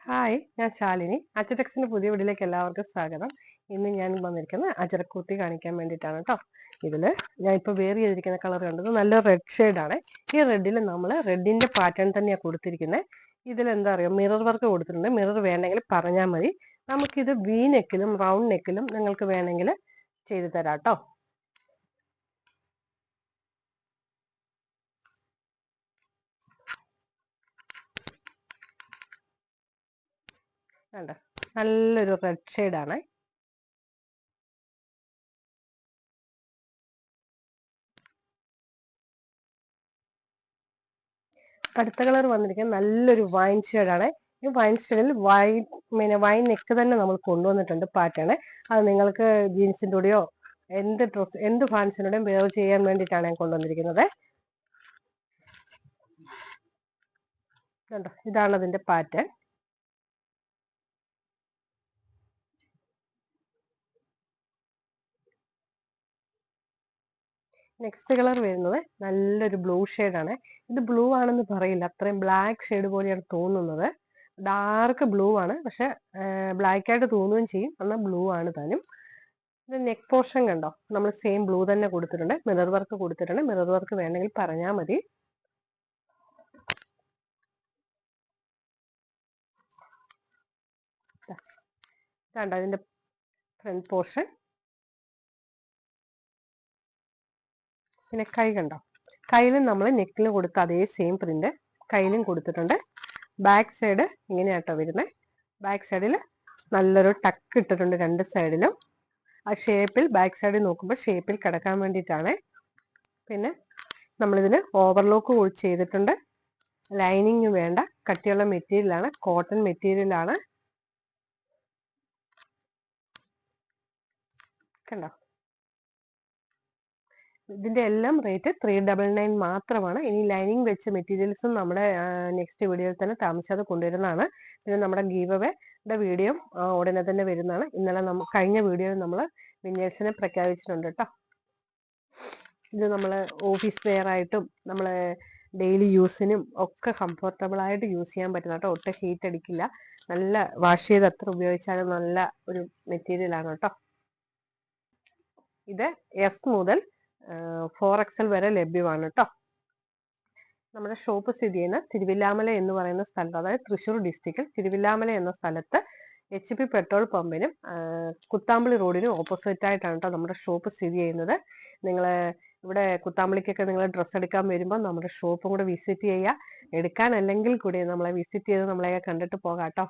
Hi, ഞാൻ ശാലിനി. അച്ചടെക്സിന്റെ പുതിയ വീഡിയോയിലേക്ക് എല്ലാവർക്കും സ്വാഗതം. ഇന്ന് ഞാൻ വന്നിരിക്കുന്നത് അജരക്കുർത്തി കാണിക്കാൻ വേണ്ടിയിട്ടാണ് കേട്ടോ. ഇതില് ഞാൻ ഇപ്പൊ വെയർ ചെയ്തിരിക്കുന്ന കളർ കണ്ടത് നല്ല റെഡ് ആണ്. ഈ റെഡിൽ നമ്മൾ റെഡിന്റെ പാറ്റേൺ തന്നെയാണ് കൊടുത്തിരിക്കുന്നത്. ഇതിൽ എന്താ പറയുക, മിറർ വർക്ക് കൊടുത്തിട്ടുണ്ട്. മിറർ വേണമെങ്കിൽ പറഞ്ഞാൽ മതി. നമുക്കിത് വി നെക്കിലും റൗണ്ട് നെക്കിലും നിങ്ങൾക്ക് വേണമെങ്കിൽ ചെയ്തു തരാം കേട്ടോ. കണ്ടോ, നല്ലൊരു റെഡ് ആണ്. അടുത്ത കളർ വന്നിരിക്കുന്നത് നല്ലൊരു വൈൻ ഷെയ്ഡാണ്. ഈ വൈൻ ഷെയ്ഡിൽ വൈൻ നെക്ക് തന്നെ നമ്മൾ കൊണ്ടുവന്നിട്ടുണ്ട് പാറ്റേൺ. അത് നിങ്ങൾക്ക് ജീൻസിൻ്റെ കൂടെയോ എന്ത് ഫാൻസിനോടെയും വെയർ ചെയ്യാൻ വേണ്ടിയിട്ടാണ് ഞാൻ കൊണ്ടുവന്നിരിക്കുന്നത്. കണ്ടോ, ഇതാണ് അതിന്റെ പാറ്റേൺ. നെക്സ്റ്റ് കളർ വരുന്നത് നല്ലൊരു ബ്ലൂ ആണ്. ഇത് ബ്ലൂ ആണെന്ന് പറയില്ല, അത്രയും ബ്ലാക്ക് ഷെയ്ഡ് പോലെയാണ് തോന്നുന്നത്. ഡാർക്ക് ബ്ലൂ ആണ്, പക്ഷെ ബ്ലാക്ക് ആയിട്ട് തോന്നുകയും ചെയ്യും, എന്നാൽ ബ്ലൂ ആണ് താനും. ഇത് നെക്ക് പോർഷൻ കണ്ടോ, നമ്മൾ സെയിം ബ്ലൂ തന്നെ കൊടുത്തിട്ടുണ്ട്. മിറർ വർക്ക് കൊടുത്തിട്ടുണ്ട്. മിറർ വർക്ക് വേണമെങ്കിൽ പറഞ്ഞാൽ മതി. കണ്ടോ അതിന്റെ ഫ്രണ്ട് പോർഷൻ. പിന്നെ കൈ കണ്ടോ, കയ്യിലും നമ്മൾ നെക്കിൽ കൊടുത്ത അതേ സെയിം പ്രിന്റ് കയ്യിലും കൊടുത്തിട്ടുണ്ട്. ബാക്ക് സൈഡ് ഇങ്ങനെയാട്ടോ വരുന്നത്. ബാക്ക് സൈഡിൽ നല്ലൊരു ടക്ക് ഇട്ടിട്ടുണ്ട് രണ്ട് സൈഡിലും. ആ ഷേപ്പിൽ ബാക്ക് സൈഡിൽ നോക്കുമ്പോൾ ഷേപ്പിൽ കിടക്കാൻ വേണ്ടിയിട്ടാണ്. പിന്നെ നമ്മളിതിന് ഓവർലോക്ക് ചെയ്തിട്ടുണ്ട്. ലൈനിങ് വേണ്ട, കട്ടിയുള്ള മെറ്റീരിയലാണ്, കോട്ടൺ മെറ്റീരിയലാണ്. കണ്ടോ, ഇതിന്റെ എല്ലാം റേറ്റ് 399 മാത്രമാണ്. ഇനി ലൈനിങ് വെച്ച മെറ്റീരിയൽസും നമ്മുടെ നെക്സ്റ്റ് വീഡിയോയിൽ തന്നെ താമസിയാതെ കൊണ്ടുവരുന്നതാണ്. പിന്നെ നമ്മുടെ ഗീവ് അവേയുടെ വീഡിയോ ഉടനെ തന്നെ വരുന്നതാണ്. ഇന്നലെ കഴിഞ്ഞ വീഡിയോയിൽ നമ്മൾ വിന്നേഴ്സിനെ പ്രഖ്യാപിച്ചിട്ടുണ്ട് കേട്ടോ. ഇത് നമ്മൾ ഓഫീസ് വെയർ ആയിട്ടും നമ്മൾ ഡെയിലി യൂസിനും ഒക്കെ കംഫർട്ടബിൾ ആയിട്ട് യൂസ് ചെയ്യാൻ പറ്റുന്ന കേട്ടോ. ഒട്ടും ഹീറ്റ് അടിക്കില്ല. നല്ല വാഷ് ചെയ്ത് എത്ര ഉപയോഗിച്ചാലും നല്ല ഒരു മെറ്റീരിയൽ ആണ് കേട്ടോ. ഇത് എസ് മുതൽ 4XL വരെ ലഭ്യമാണ് കേട്ടോ. നമ്മുടെ ഷോപ്പ് സ്ഥിതി ചെയ്യുന്ന തിരുവില്ലാമല എന്ന് പറയുന്ന സ്ഥലത്ത്, അതായത് തൃശ്ശൂർ ഡിസ്ട്രിക്റ്റിൽ തിരുവില്ലാമല എന്ന സ്ഥലത്ത് HP പെട്രോൾ പമ്പിനും കുത്താമ്പളി റോഡിനും ഓപ്പോസിറ്റ് ആയിട്ടാണ് കേട്ടോ നമ്മുടെ ഷോപ്പ് സ്ഥിതി ചെയ്യുന്നത്. നിങ്ങൾ ഇവിടെ കുത്താമ്പളിക്കൊക്കെ നിങ്ങൾ ഡ്രസ്സ് എടുക്കാൻ വരുമ്പോൾ നമ്മുടെ ഷോപ്പും കൂടെ വിസിറ്റ് ചെയ്യുക. എടുക്കാനല്ലെങ്കിൽ കൂടി നമ്മളെ വിസിറ്റ് ചെയ്ത് നമ്മളെ കണ്ടിട്ട് പോകാം കേട്ടോ.